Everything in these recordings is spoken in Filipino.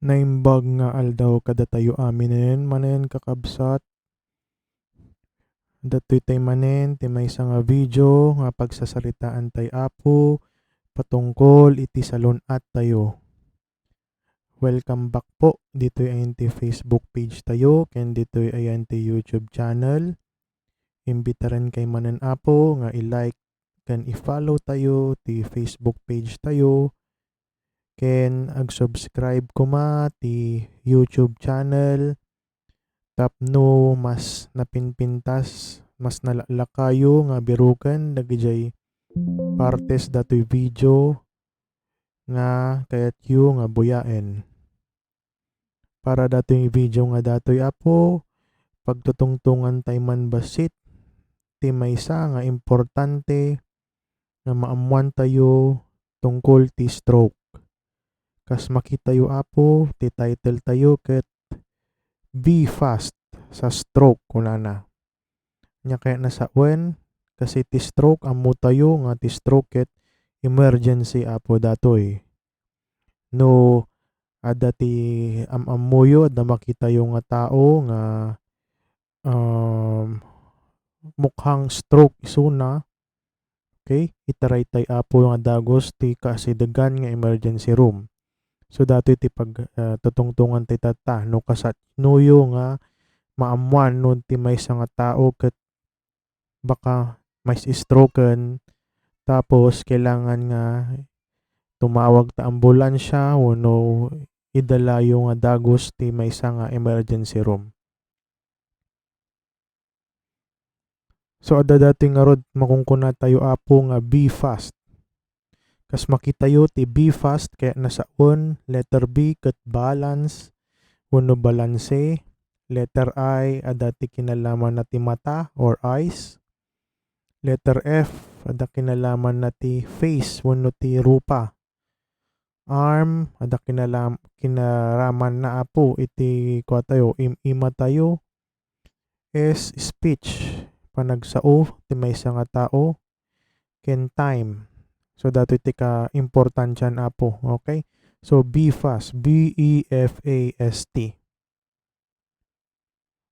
Naimbag nga aldaw kada tayo aminen manen kakabsat. Datoy tay manen ti maysa nga video nga pagsasalitaan tay Apo patungkol iti salun-at tayo. Welcome back po. Ditoy ayan ti Facebook page tayo ken ditoy ayan ti YouTube channel. Imbitaran kay manen Apo nga i-like ken i-follow tayo ti Facebook page tayo. Ken ag-subscribe kuma ti YouTube channel. Tapno mas napinpintas, mas nalalakayo nga biruken dagijay partes datoy video nga kayat yu nga buyaen. Para datoy video nga datoy Apo, pagtutungtungan tay man basit ti maysa nga importante nga maamuan tayo tungkol ti stroke. Kas makita yu Apo, ti title tayo ket Be Fast sa stroke kunana. Nya kaya nasawen kasi ti stroke ammo tayo nga ti stroke ket emergency Apo datoy. No adda ti amammuyo adda makita yu nga tao nga mukhang stroke isuna. Okay? Itaray tay Apo nga dagos ti kaasidegan nga emergency room. So datoy ti tutungtungan ti tata no kasat nuyo nga maamuan no ti maysa nga tao ket baka may stroken tapos kailangan nga tumawag ta ambulansya wenno idala yu nga dagos ti maysa nga emergency room. So adda dati nga rod makungkuna tayo Apo nga be fast. Kas makita yu ti be fast kaya nasaon letter B ket balance wenno balanse. Letter I adda ti kinalaman na ti mata or eyes. Letter F adda kinalaman na ti face wenno ti rupa. Arm adda kinaraman na Apo iti kwa tayo ima tayo. S speech panagsao ti maysa nga tao. Ken time. So dato iti ka importansyan Apo, okay? So be fast, BEFAST.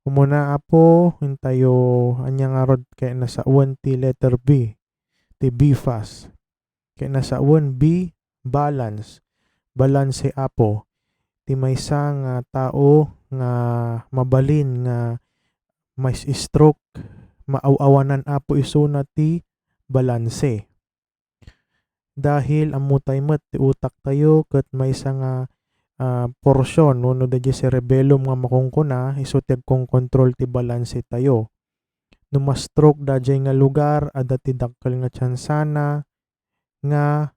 Umuna Apo hintayo anya nga rod kay nasawan ti letter B, ti be fast. Kay nasawan B balance. Balanse Apo. Ti maysa nga tao nga mabalin nga may stroke maawanan Apo isuna ti balanse. Dahil amutay met ti utak tayo ket maysa nga porsyon wenno dadya cerebellum nga makungkuna isu ti agkongkontrol ti balanse tayo. No ma-stroke dayjay nga lugar adda ti dakkel nga tsansana nga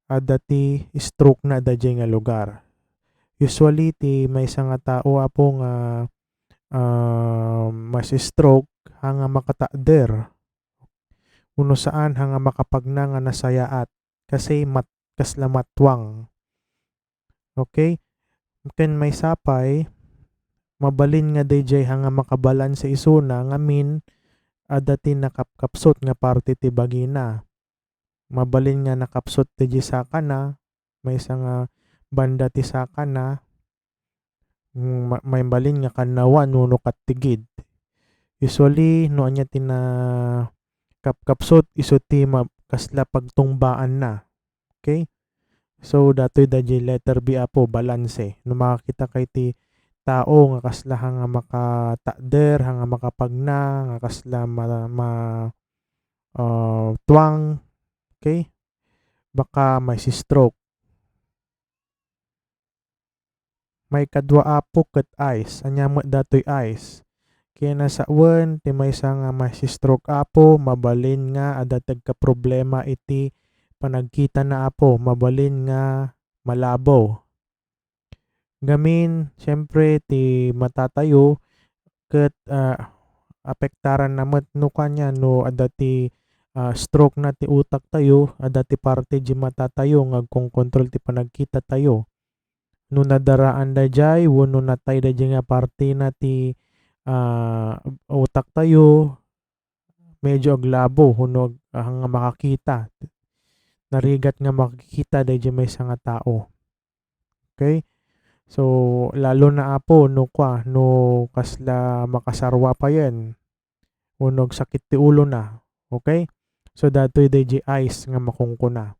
adda ti stroke na dayjay nga lugar. Usually ti maysa nga tao Apo nga mas stroke hanga makatader. Uno saan hanga makapagna nga nasayaat kasi kasla matwang. Okay? Ken may sapay mabalin nga dayjay hanga makabalanse isuna ngamin adda ti nakapkapsot nga parte ti bagina. Mabalin nga nakapsot ti sakana maysa nga banda ti sakana may balin nga kanawan wenno kattigid. Usually no anya ti na kapkapsot isu ti kasla pagtungbaan na. Okay? So datoy dayjay letter B Apo balanse. No makakita kay ti tao nga kasla hanga makatader hanga makapagna nga kasla tuwang, okay? Baka may stroke. May kadwa Apo ket eyes. Anya mo datoy eyes. Kaya nasawen ti maysa nga may stroke Apo mabalin nga adda tagka problema iti panagkita na Apo mabalin nga malabaw. Gamin syempre ti mata tayo ket apektaran na met no kanya no adda ti stroke na ti utak tayo adda ti parte di mata tayo nga agkongkontrol ti panagkita tayo. No nadaraan dayjay wenno natay dayjay nga parte na ti utak tayo medyo aglabo wenno hanga makakita. Narigat nga makikita dayjay maysa nga tao. Okay? So lalo na apo no kasla makasarwa pa yan unog sakit ti ulo na. Okay? So datoy DJ ice nga makungkuna.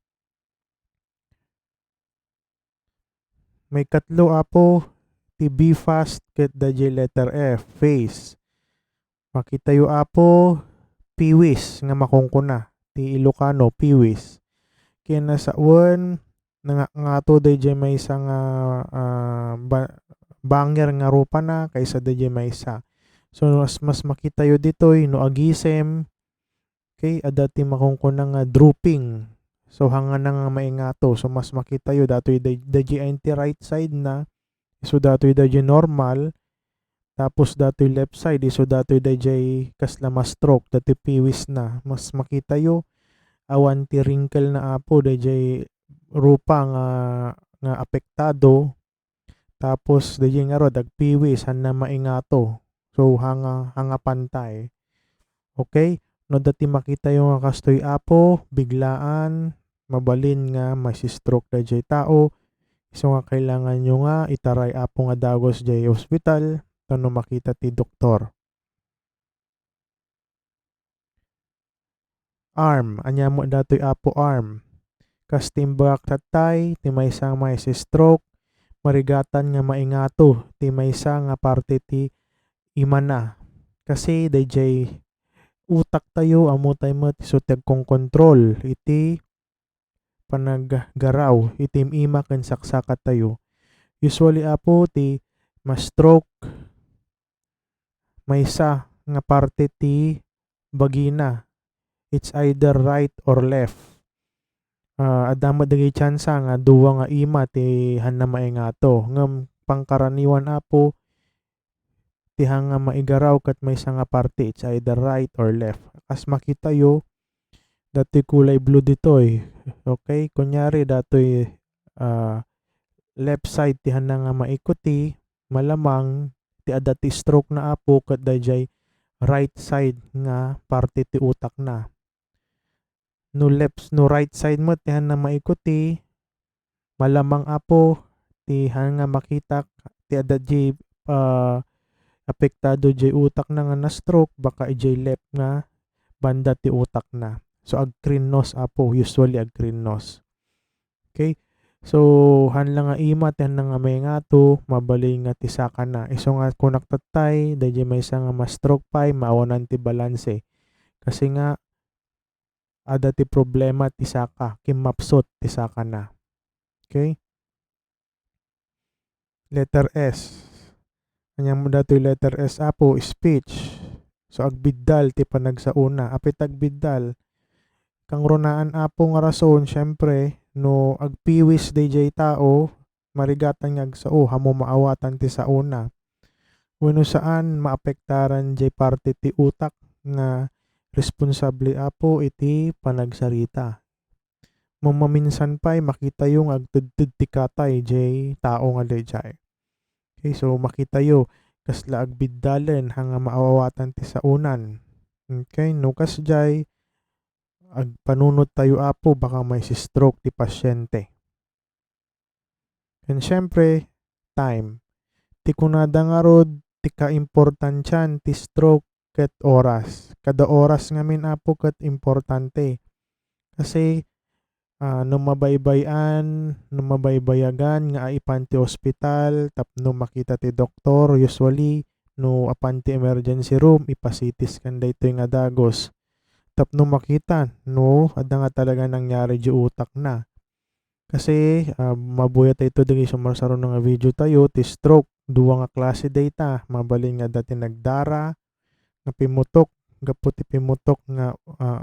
May katlo apo ti be fast ket DJ letter F face. Makita yu apo piwis nga makungkuna ti Ilocano piwis. Kaya nasawan nga to DJ may isa nga banger nga rupa na kaysa DJ may isa. So mas makita yu ditoy no agisem okay adati makungkuna nga drooping. So hanga na nga maingato. So mas makita yu datoy DJ anti right side na. So datoy DJ normal. Tapos datoy left side. So datoy DJ kasla mas stroke. Datoy piwis na. Mas makita yu awan ti wrinkle na apo DJ rupa nga apektado. Tapos DJ nga ro dagpiwis han na maingato. So hanga pantay. Okay? No dati makita yung kastoy apo, biglaan, mabalin nga masistroke na jay tao. So nga kailangan nyo nga itaray apo nga dagos jay hospital tano makita ti doktor. Arm, anya mo datoy apo arm. Kas timbak tatay, ti maysa nga stroke, marigatan nga maingato, ti maysa nga parte ti imana. Kasi DJ utak tayo amo tayo mo ti suteg kong kontrol iti panaggaraw iti ima ken saksakat tayo. Usually apo ti ma-stroke maysa nga parte ti bagina. It's either right or left. Adama dagay tsansa nga duwa nga ima ti hanna maingato. Ngem pangkaraniwan apo ti hanga maigaraw kat maysa nga parte it's either right or left. As makita yo datoy kulay blue ditoy. Okay? Kunyari datoy left side ti hana nga maikuti, malamang ti adati stroke na apo ket dayjay right side nga parte ti utak na. No right side mo ti hana maikuti, malamang apo ti hana nga makita ti adati apektado jay utak na nga na stroke baka ijay left nga banda ti utak na. So agkrinos apo, usually agkrinos. Okay? So han lang nga ima ti han nga may ngato, mabalay nga ti saka na. Iso nga kunak tatay, dayjay maysa nga ma-stroke pay, maawanan ti balanse. Kasi nga ada ti problema ti saka, kimapsot ti saka na. Okay? Letter S. Kanyang mo datoy letter S apo, speech. So agbiddal ti panagsauna. Apit agbiddal. Kang runaan apo nga rason, syempre, no agpiwis DJ tao, marigatan nga agsao, hamo maawatan ti sauna. Wenno saan maapektaran jay parte ti utak nga responsable apo iti panagsarita. Maminsan pa'y makita yung agtudtud ti katay jay tao nga dayjay. Okay, so makita yo kasla agbiddalen hanga maawatan ti saunan. Okay, no kasjay agpanunot tayo apo baka may stroke ti pasyente. And syempre, time. Ti kunada nga rod, ti kaimportansyan ti stroke ket oras. Kada oras ngamin apo ket importante. Kasi no mabaybayagan nga aipan ti ospital tapno makita ti doktor, usually no apan ti emergency room ipasitis kan daytoy nga dagos. Tapno makita no adda nga talaga nangyari di utak na. Kasi mabuyat ito dagi sumarsaro nga video tayo ti stroke duwa nga klase data mabalin nga dati nagdara nga pimutok gapu ti pimutok nga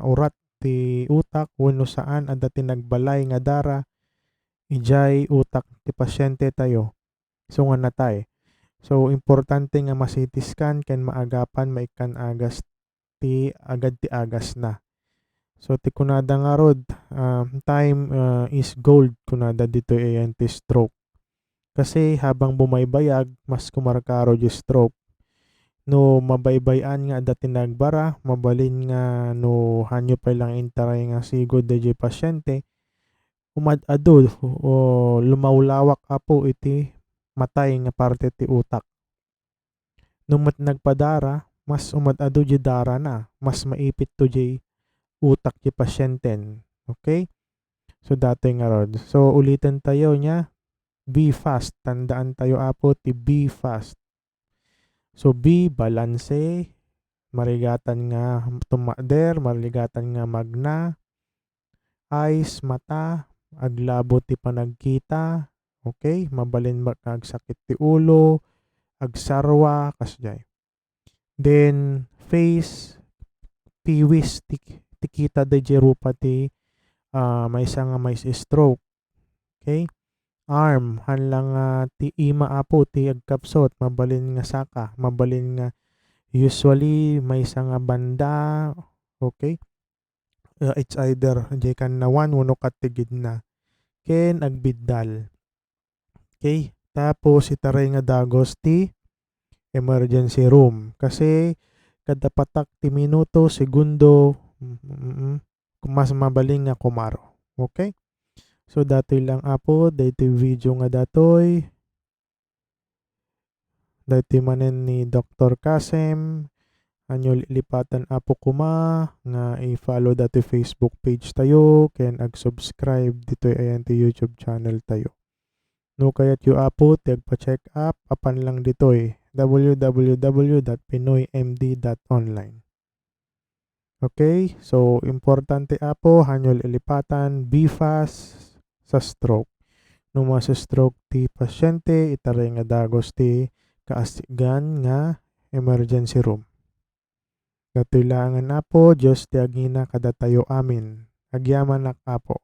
urat ti utak wenno saan adda ti nagbalay nga dara ijay utak ti pasyente tayo. So nga natay. So importante nga ma-CT scan ken maagapan maikan agas agad ti agas na. So ti kunada nga rod, time is gold kunada dito ayan ti stroke. Kasi habang bumaybayag, mas kumarkaro di stroke. No mabaybayan nga dati nagbara, mabalin nga no hanyo pa lang intaray nga sigod di pasyente, umadado o lumawlawak apo iti matay nga parte ti utak. Numat nagpadara, mas umad-ado di dara na, mas maipit to di utak ti pasyenten. Okay? So datoy nga rod. So ulitin tayo niya, be fast. Tandaan tayo apo ti be fast. So be balanse, marigatan nga tumader, marigatan nga magna, eyes, mata, aglabo ti panagkita, okay? Mabalin agsakit ti ulo, agsarwa, kasjay. Then, face, piwis, ti kita da jerupa ti maysa nga may stroke. Okay? Arm, hanlang ti ima apo, ti agkapsot, mabalin nga saka, mabalin nga usually maysa nga banda, okay? It's either kan na one uno kat tigid na ken agbiddal. Okay? Tapos itaray nga dagos ti emergency room kasi kada patak ti minuto, segundo, mas mabaling nga kumaro. Okay? So datoy lang apo, daytoy video nga datoy. Daytoy manen ni Dr. Kasem. Anyo lipatan apo kuma nga i-follow dati Facebook page tayo ken ag-subscribe ditoy ayan ti YouTube channel tayo. No kayat yu apo ti agpa-check up apan lang ditoy www.pinoymd.online. Okay? So importante apo hanyol ilipatan be fast sa stroke. No stroke ti pasyente itaray nga dagos ti kaasigan nga emergency room. Katulangan na po, Diyos ti agina kada tayo amin. Agyaman na apo.